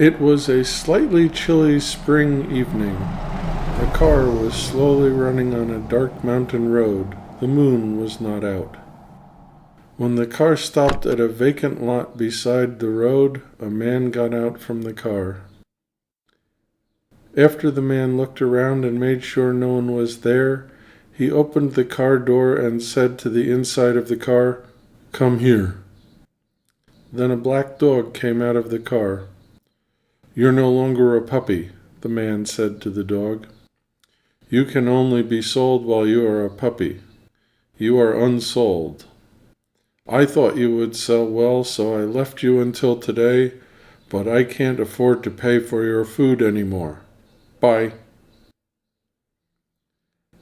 It was a slightly chilly spring evening. The car was slowly running on a dark mountain road. The moon was not out. When the car stopped at a vacant lot beside the road, a man got out from the car. After the man looked around and made sure no one was there, he opened the car door and said to the inside of the car, "Come here." Then a black dog came out of the car. "You're no longer a puppy," the man said to the dog. "You can only be sold while you are a puppy. You are unsold. I thought you would sell well, so I left you until today, but I can't afford to pay for your food anymore. Bye."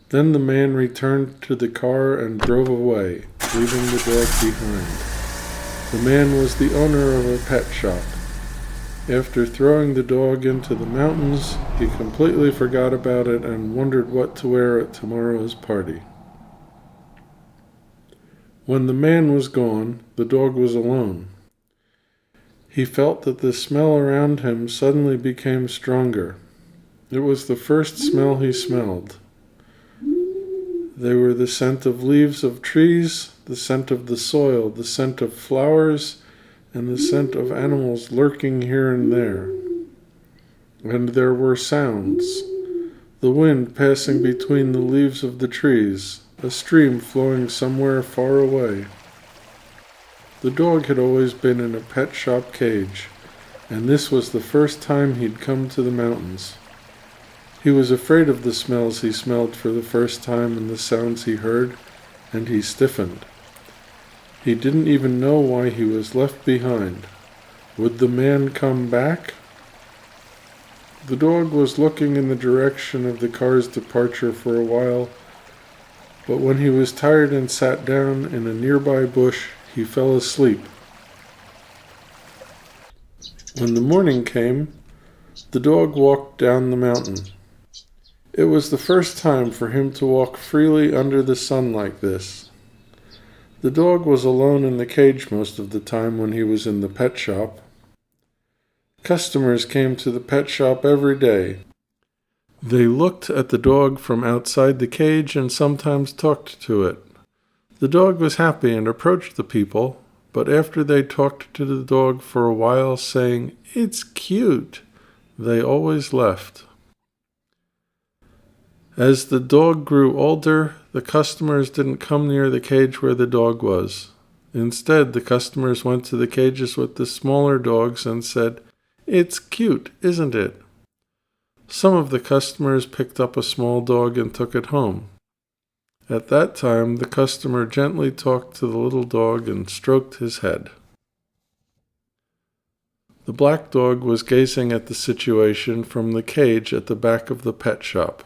Then the man returned to the car and drove away, leaving the dog behind. The man was the owner of a pet shop. After throwing the dog into the mountains, he completely forgot about it and wondered what to wear at tomorrow's party. When the man was gone, the dog was alone. He felt that the smell around him suddenly became stronger. It was the first smell he smelled. They were the scent of leaves of trees, the scent of the soil, the scent of flowers, and the scent of animals lurking here and there. And there were sounds: the wind passing between the leaves of the trees, a stream flowing somewhere far away. The dog had always been in a pet shop cage, and this was the first time he'd come to the mountains. He was afraid of the smells he smelled for the first time and the sounds he heard, and he stiffened. He didn't even know why he was left behind. Would the man come back? The dog was looking in the direction of the car's departure for a while, but when he was tired and sat down in a nearby bush, he fell asleep. When the morning came, the dog walked down the mountain. It was the first time for him to walk freely under the sun like this. The dog was alone in the cage most of the time when he was in the pet shop. Customers came to the pet shop every day. They looked at the dog from outside the cage and sometimes talked to it. The dog was happy and approached the people, but after they talked to the dog for a while, saying, "It's cute," they always left. As the dog grew older, the customers didn't come near the cage where the dog was. Instead, the customers went to the cages with the smaller dogs and said, "It's cute, isn't it?" Some of the customers picked up a small dog and took it home. At that time, the customer gently talked to the little dog and stroked his head. The black dog was gazing at the situation from the cage at the back of the pet shop.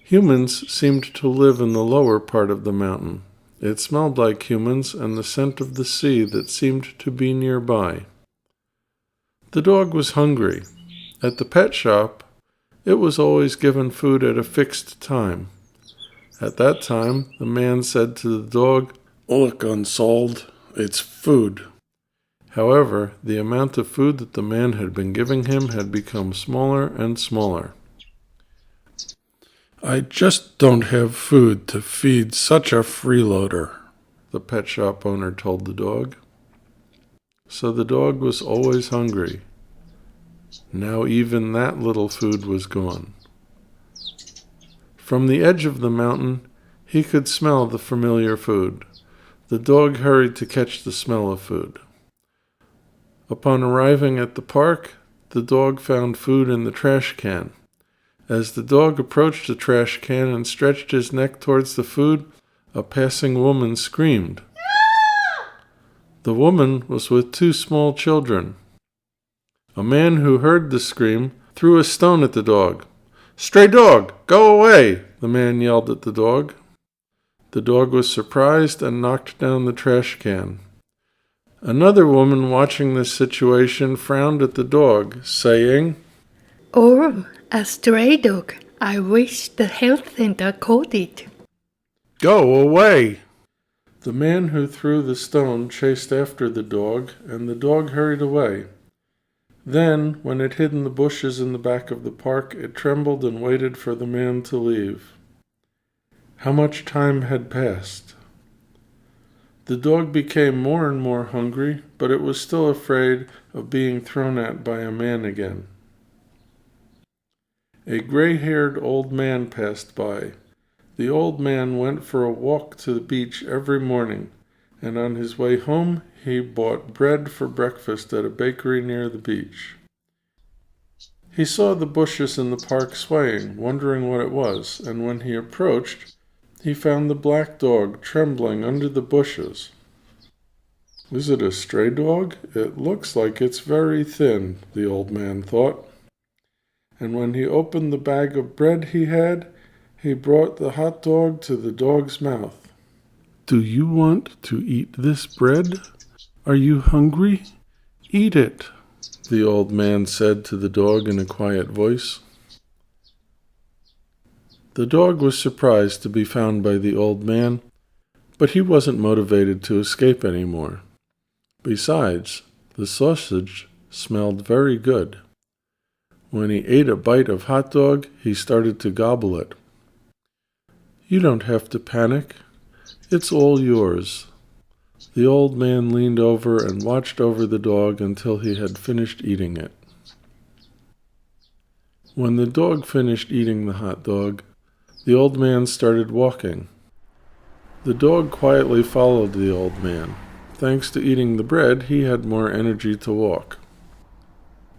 Humans seemed to live in the lower part of the mountain. It smelled like humans and the scent of the sea that seemed to be nearby. The dog was hungry. At the pet shop, it was always given food at a fixed time. At that time, the man said to the dog, "Look, unsold, it's food." However, the amount of food that the man had been giving him had become smaller and smaller. "I just don't have food to feed such a freeloader," the pet shop owner told the dog. So the dog was always hungry. Now even that little food was gone. From the edge of the mountain, he could smell the familiar food. The dog hurried to catch the smell of food. Upon arriving at the park, the dog found food in the trash can. As the dog approached the trash can and stretched his neck towards the food, a passing woman screamed. The woman was with 2 small children. A man who heard the scream threw a stone at the dog. "Stray dog, go away!" the man yelled at the dog. The dog was surprised and knocked down the trash can. Another woman watching this situation frowned at the dog, saying, "Oh, a stray dog. I wish the health center caught it." "Go away!" The man who threw the stone chased after the dog, and the dog hurried away. Then, when it hid in the bushes in the back of the park, it trembled and waited for the man to leave. How much time had passed? The dog became more and more hungry, but it was still afraid of being thrown at by a man again. A gray-haired old man passed by. The old man went for a walk to the beach every morning, and on his way home he bought bread for breakfast at a bakery near the beach. He saw the bushes in the park swaying, wondering what it was, and when he approached, he found the black dog trembling under the bushes. Is it a stray dog? It looks like it's very thin, the old man thought. And when he opened the bag of bread he had, he brought the hot dog to the dog's mouth. Do you want to eat this bread? Are you hungry? Eat it, the old man said to the dog in a quiet voice. The dog was surprised to be found by the old man, but he wasn't motivated to escape anymore. Besides, the sausage smelled very good. When he ate a bite of hot dog, he started to gobble it. You don't have to panic. It's all yours. The old man leaned over and watched over the dog until he had finished eating it. When the dog finished eating the hot dog, the old man started walking. The dog quietly followed the old man. Thanks to eating the bread, he had more energy to walk.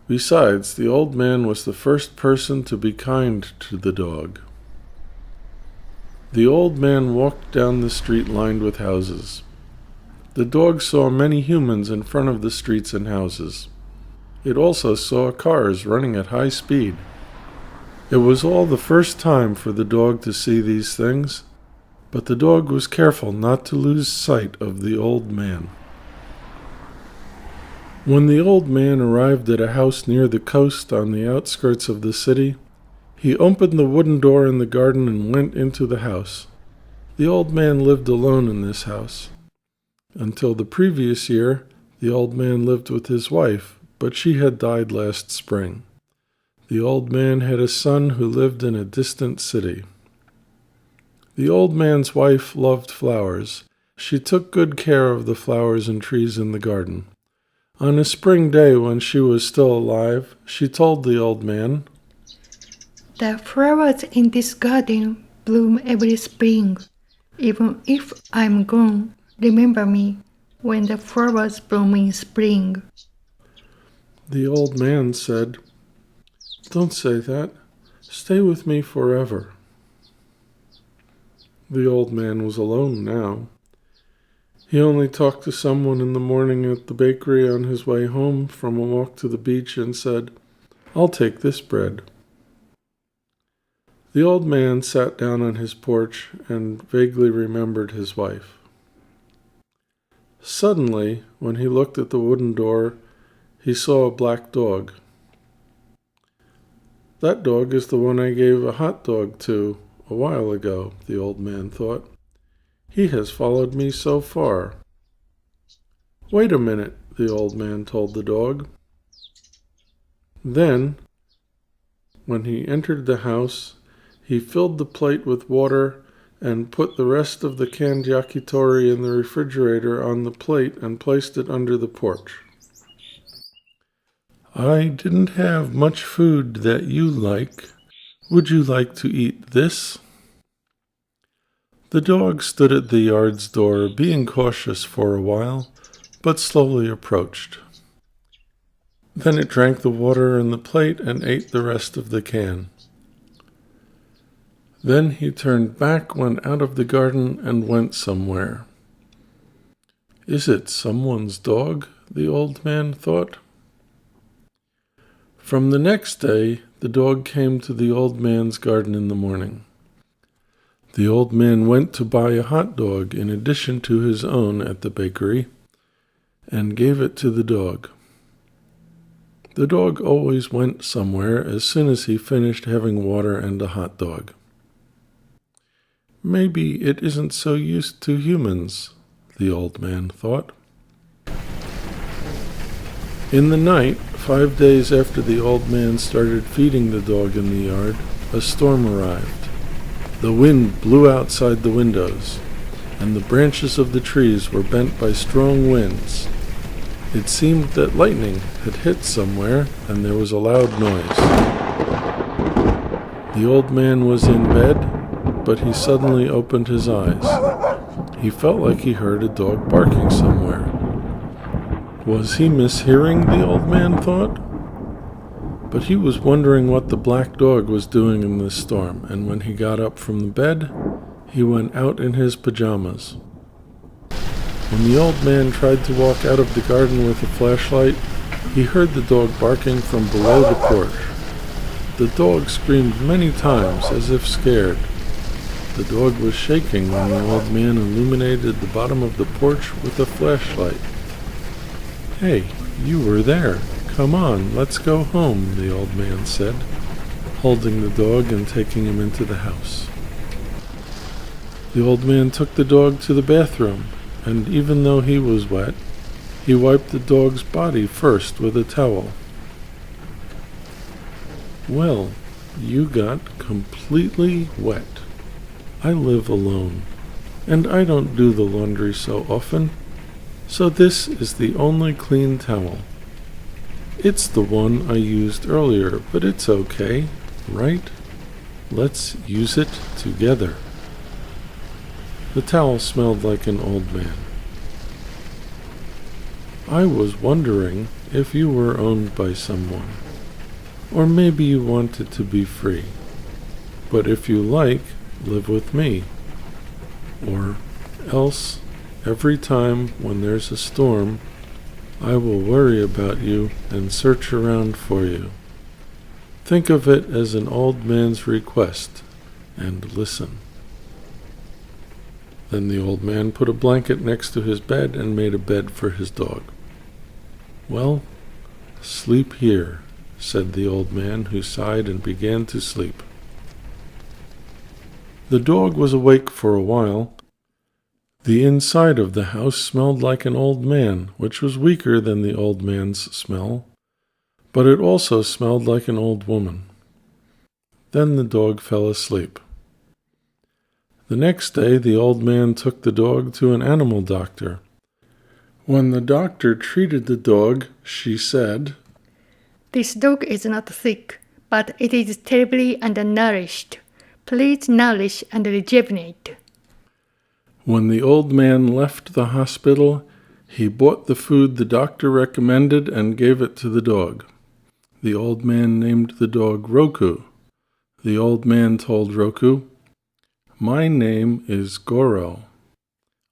Besides, the old man was the first person to be kind to the dog. The old man walked down the street lined with houses. The dog saw many humans in front of the streets and houses. It also saw cars running at high speed. It was all the first time for the dog to see these things, but the dog was careful not to lose sight of the old man. When the old man arrived at a house near the coast on the outskirts of the city, he opened the wooden door in the garden and went into the house. The old man lived alone in this house. Until the previous year, the old man lived with his wife, but she had died last spring. The old man had a son who lived in a distant city. The old man's wife loved flowers. She took good care of the flowers and trees in the garden. On a spring day when she was still alive, she told the old man, The flowers in this garden bloom every spring. Even if I'm gone, remember me when the flowers bloom in spring. The old man said, Don't say that. Stay with me forever. The old man was alone now. He only talked to someone in the morning at the bakery on his way home from a walk to the beach and said, I'll take this bread. The old man sat down on his porch and vaguely remembered his wife. Suddenly, when he looked at the wooden door, he saw a black dog. That dog is the one I gave a hot dog to a while ago, the old man thought. He has followed me so far. Wait a minute, the old man told the dog. Then, when he entered the house, he filled the plate with water and put the rest of the canned yakitori in the refrigerator on the plate and placed it under the porch. I didn't have much food that you like. Would you like to eat this? The dog stood at the yard's door, being cautious for a while, but slowly approached. Then it drank the water in the plate and ate the rest of the can. Then he turned back, went out of the garden, and went somewhere. Is it someone's dog? The old man thought. From the next day, the dog came to the old man's garden in the morning. The old man went to buy a hot dog in addition to his own at the bakery, and gave it to the dog. The dog always went somewhere as soon as he finished having water and a hot dog. Maybe it isn't so used to humans, the old man thought. In the night, 5 days after the old man started feeding the dog in the yard, a storm arrived. The wind blew outside the windows, and the branches of the trees were bent by strong winds. It seemed that lightning had hit somewhere, and there was a loud noise. The old man was in bed, but he suddenly opened his eyes. He felt like he heard a dog barking somewhere. Was he mishearing, the old man thought? But he was wondering what the black dog was doing in this storm, and when he got up from the bed, he went out in his pajamas. When the old man tried to walk out of the garden with a flashlight, he heard the dog barking from below the porch. The dog screamed many times as if scared. The dog was shaking when the old man illuminated the bottom of the porch with a flashlight. "Hey, you were there. Come on, let's go home," the old man said, holding the dog and taking him into the house. The old man took the dog to the bathroom, and even though he was wet, he wiped the dog's body first with a towel. "Well, you got completely wet. I live alone, and I don't do the laundry so often, so this is the only clean towel. It's the one I used earlier, but it's okay, right? Let's use it together." The towel smelled like an old man. "I was wondering if you were owned by someone. Or maybe you wanted to be free. But if you like, live with me. Or else, every time when there's a storm, I will worry about you and search around for you. Think of it as an old man's request, and listen." Then the old man put a blanket next to his bed and made a bed for his dog. "Well, sleep here," said the old man, who sighed and began to sleep. The dog was awake for a while. The inside of the house smelled like an old man, which was weaker than the old man's smell, but it also smelled like an old woman. Then the dog fell asleep. The next day the old man took the dog to an animal doctor. When the doctor treated the dog, she said, This dog is not sick, but it is terribly undernourished. Please nourish and rejuvenate. When the old man left the hospital, he bought the food the doctor recommended and gave it to the dog. The old man named the dog Roku. The old man told Roku, "My name is Goro.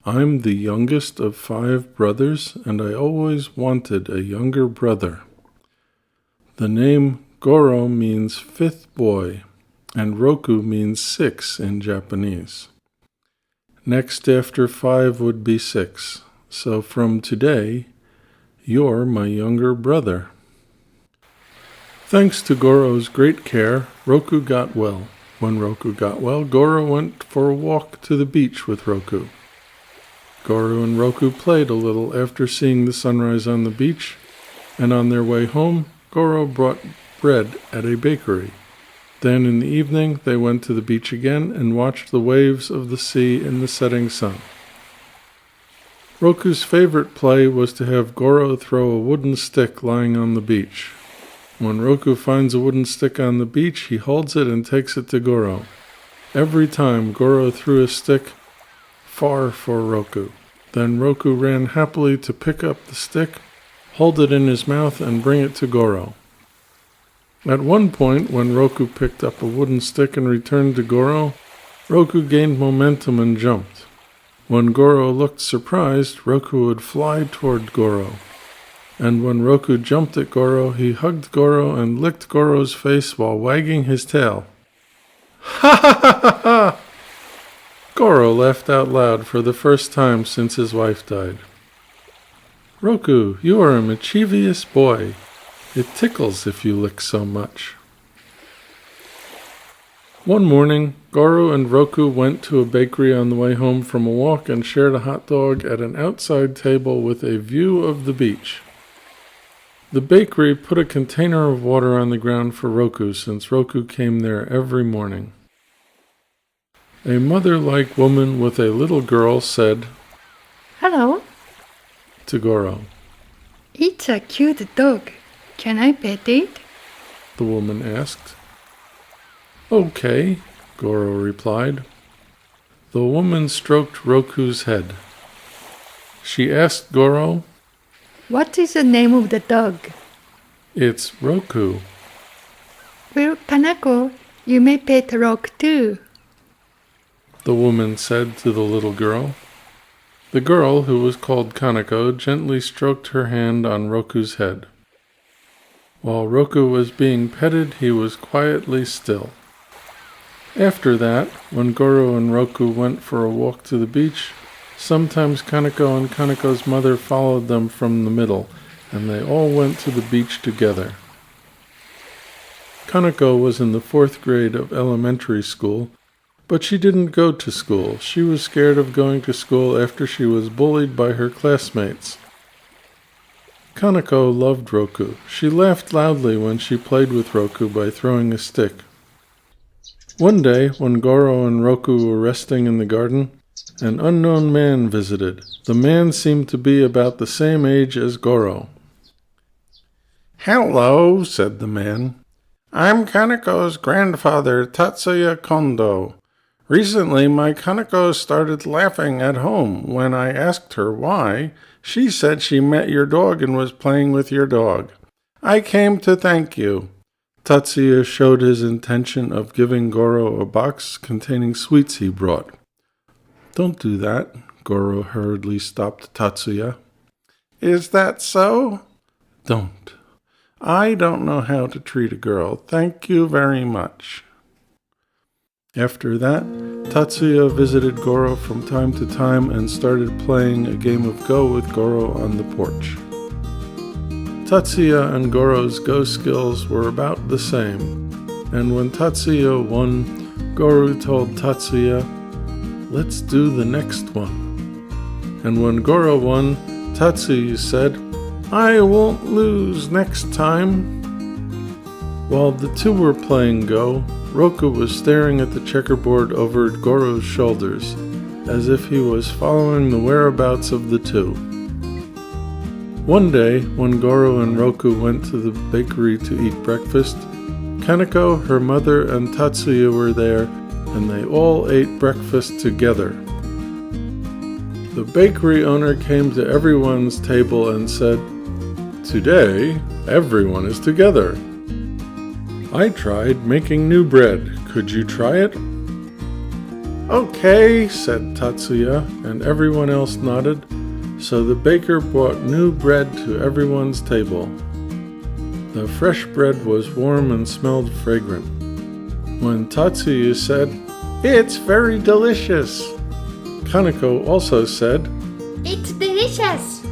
I'm the youngest of 5 brothers, and I always wanted a younger brother." The name Goro means 5th boy, and Roku means 6 in Japanese. Next after 5 would be 6, so from today, you're my younger brother. Thanks to Goro's great care, Roku got well. When Roku got well, Goro went for a walk to the beach with Roku. Goro and Roku played a little after seeing the sunrise on the beach, and on their way home, Goro brought bread at a bakery. Then in the evening, they went to the beach again and watched the waves of the sea in the setting sun. Roku's favorite play was to have Goro throw a wooden stick lying on the beach. When Roku finds a wooden stick on the beach, he holds it and takes it to Goro. Every time, Goro threw a stick far for Roku. Then Roku ran happily to pick up the stick, hold it in his mouth, and bring it to Goro. At one point, when Roku picked up a wooden stick and returned to Goro, Roku gained momentum and jumped. When Goro looked surprised, Roku would fly toward Goro. And when Roku jumped at Goro, he hugged Goro and licked Goro's face while wagging his tail. Ha ha ha ha ha! Goro laughed out loud for the first time since his wife died. "Roku, you are a mischievous boy. It tickles if you lick so much." One morning, Goro and Roku went to a bakery on the way home from a walk and shared a hot dog at an outside table with a view of the beach. The bakery put a container of water on the ground for Roku since Roku came there every morning. A mother-like woman with a little girl said, Hello, to Goro. it's a cute dog. Can I pet it? The woman asked. Okay, Goro replied. The woman stroked Roku's head. She asked Goro, What is the name of the dog? It's Roku. Well, Kanako, you may pet Rock too. The woman said to the little girl. The girl, who was called Kanako, gently stroked her hand on Roku's head. While Roku was being petted, he was quietly still. After that, when Goro and Roku went for a walk to the beach, sometimes Kanako and Kanako's mother followed them from the middle, and they all went to the beach together. Kanako was in the 4th grade of elementary school, but she didn't go to school. She was scared of going to school after she was bullied by her classmates. Kanako loved Roku. She laughed loudly when she played with Roku by throwing a stick. One day, when Goro and Roku were resting in the garden, an unknown man visited. The man seemed to be about the same age as Goro. Hello, said the man. I'm Kanako's grandfather, Tatsuya Kondo. Recently, my Kanako started laughing at home. When I asked her why, she said she met your dog and was playing with your dog. I came to thank you. Tatsuya showed his intention of giving Goro a box containing sweets he brought. Don't do that, Goro hurriedly stopped Tatsuya. Is that so? Don't. I don't know how to treat a girl. Thank you very much. After that, Tatsuya visited Goro from time to time and started playing a game of Go with Goro on the porch. Tatsuya and Goro's Go skills were about the same, and when Tatsuya won, Goro told Tatsuya, Let's do the next one. And when Goro won, Tatsuya said, I won't lose next time. While the two were playing Go, Roku was staring at the checkerboard over Goro's shoulders, as if he was following the whereabouts of the two. One day, when Goro and Roku went to the bakery to eat breakfast, Kanako, her mother, and Tatsuya were there, and they all ate breakfast together. The bakery owner came to everyone's table and said, Today, everyone is together. I tried making new bread. Could you try it? Okay, said Tatsuya, and everyone else nodded, so the baker brought new bread to everyone's table. The fresh bread was warm and smelled fragrant. When Tatsuya said, It's very delicious, Kanako also said, It's delicious.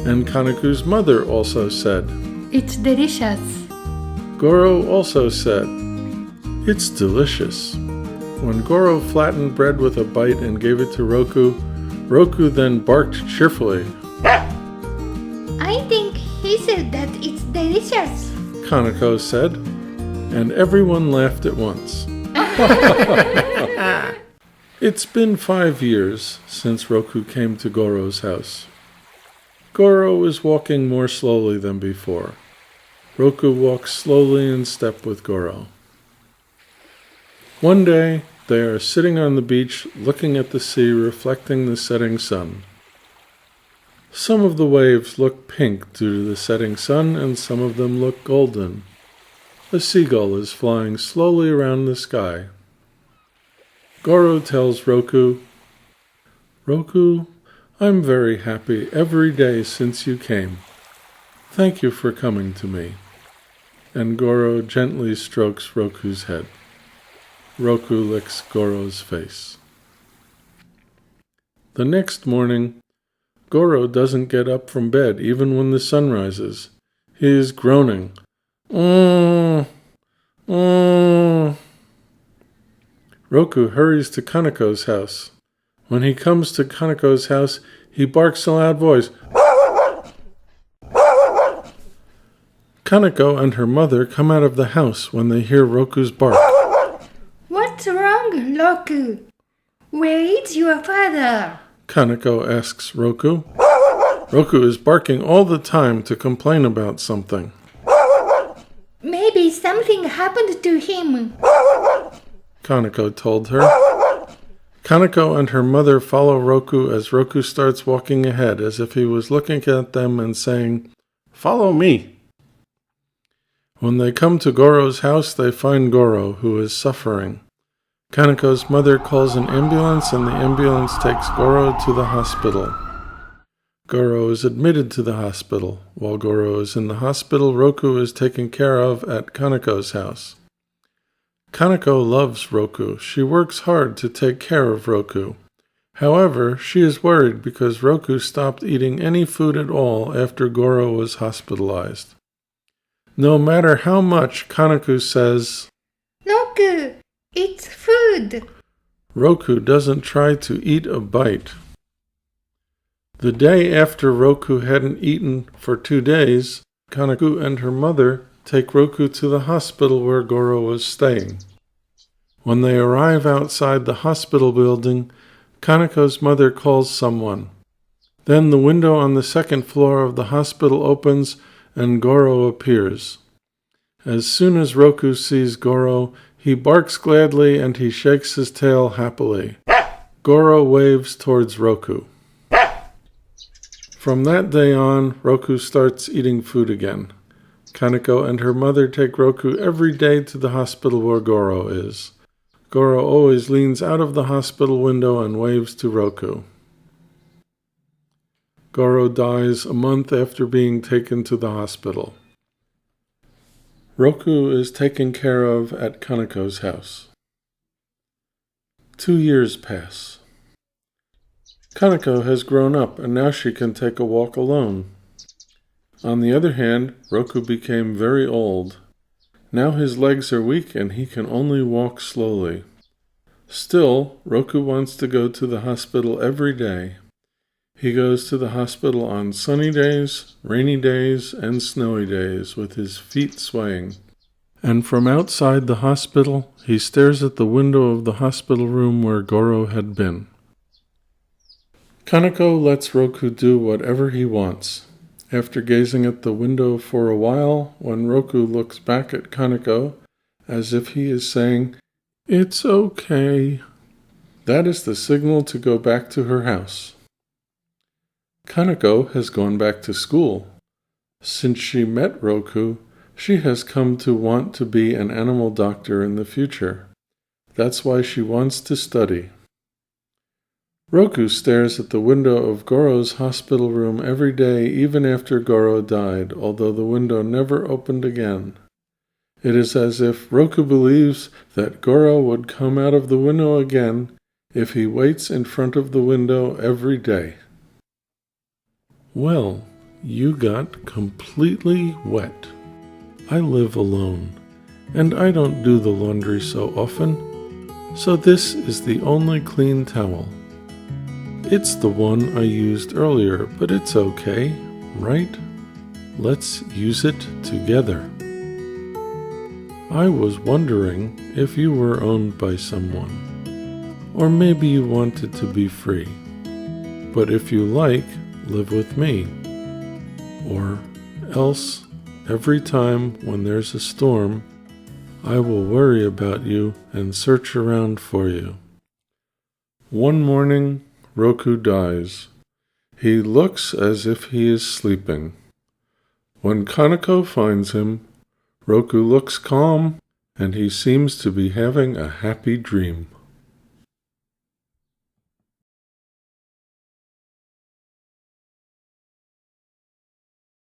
And Kanako's mother also said, It's delicious. Goro also said, It's delicious. When Goro flattened bread with a bite and gave it to Roku, Roku then barked cheerfully. I think he said that it's delicious. Kanako said, and everyone laughed at once. It's been 5 years since Roku came to Goro's house. Goro is walking more slowly than before. Roku walks slowly in step with Goro. One day, they are sitting on the beach looking at the sea reflecting the setting sun. Some of the waves look pink due to the setting sun, and some of them look golden. A seagull is flying slowly around the sky. Goro tells Roku, Roku, I'm very happy every day since you came. Thank you for coming to me. And Goro gently strokes Roku's head. Roku licks Goro's face. The next morning, Goro doesn't get up from bed even when the sun rises. He is groaning. Roku hurries to Kanako's house. When he comes to Kanako's house, he barks in a loud voice. Kaneko and her mother come out of the house when they hear Roku's bark. What's wrong, Roku? Where is your father? Kaneko asks Roku. Roku is barking all the time to complain about something. Maybe something happened to him. Kaneko told her. Kaneko and her mother follow Roku as Roku starts walking ahead as if he was looking at them and saying, "Follow me." When they come to Goro's house, they find Goro, who is suffering. Kaneko's mother calls an ambulance and the ambulance takes Goro to the hospital. Goro is admitted to the hospital. While Goro is in the hospital, Roku is taken care of at Kaneko's house. Kaneko loves Roku. She works hard to take care of Roku. However, she is worried because Roku stopped eating any food at all after Goro was hospitalized. No matter how much Kaneko says, Roku, it's food. Roku doesn't try to eat a bite. The day after Roku hadn't eaten for 2 days, Kaneko and her mother take Roku to the hospital where Goro was staying. When they arrive outside the hospital building, Kaneko's mother calls someone. Then the window on the second floor of the hospital opens and Goro appears. As soon as Roku sees Goro, he barks gladly and he shakes his tail happily. Goro waves towards Roku. From that day on, Roku starts eating food again. Kaneko and her mother take Roku every day to the hospital where Goro is. Goro always leans out of the hospital window and waves to Roku. Goro dies a month after being taken to the hospital. Roku is taken care of at Kaneko's house. 2 years pass. Kaneko has grown up and now she can take a walk alone. On the other hand, Roku became very old. Now his legs are weak and he can only walk slowly. Still, Roku wants to go to the hospital every day. He goes to the hospital on sunny days, rainy days, and snowy days with his feet swaying. And from outside the hospital, he stares at the window of the hospital room where Goro had been. Kaneko lets Roku do whatever he wants. After gazing at the window for a while, when Roku looks back at Kaneko, as if he is saying, "It's okay," that is the signal to go back to her house. Kaneko has gone back to school. Since she met Roku, she has come to want to be an animal doctor in the future. That's why she wants to study. Roku stares at the window of Goro's hospital room every day even after Goro died, although the window never opened again. It is as if Roku believes that Goro would come out of the window again if he waits in front of the window every day. Well, you got completely wet. I live alone, and I don't do the laundry so often, so this is the only clean towel. It's the one I used earlier, but it's okay, right? Let's use it together. I was wondering if you were owned by someone, or maybe you wanted to be free. But if you like, live with me. Or else, every time when there's a storm, I will worry about you and search around for you. One morning, Roku dies. He looks as if he is sleeping. When Kaneko finds him, Roku looks calm and he seems to be having a happy dream.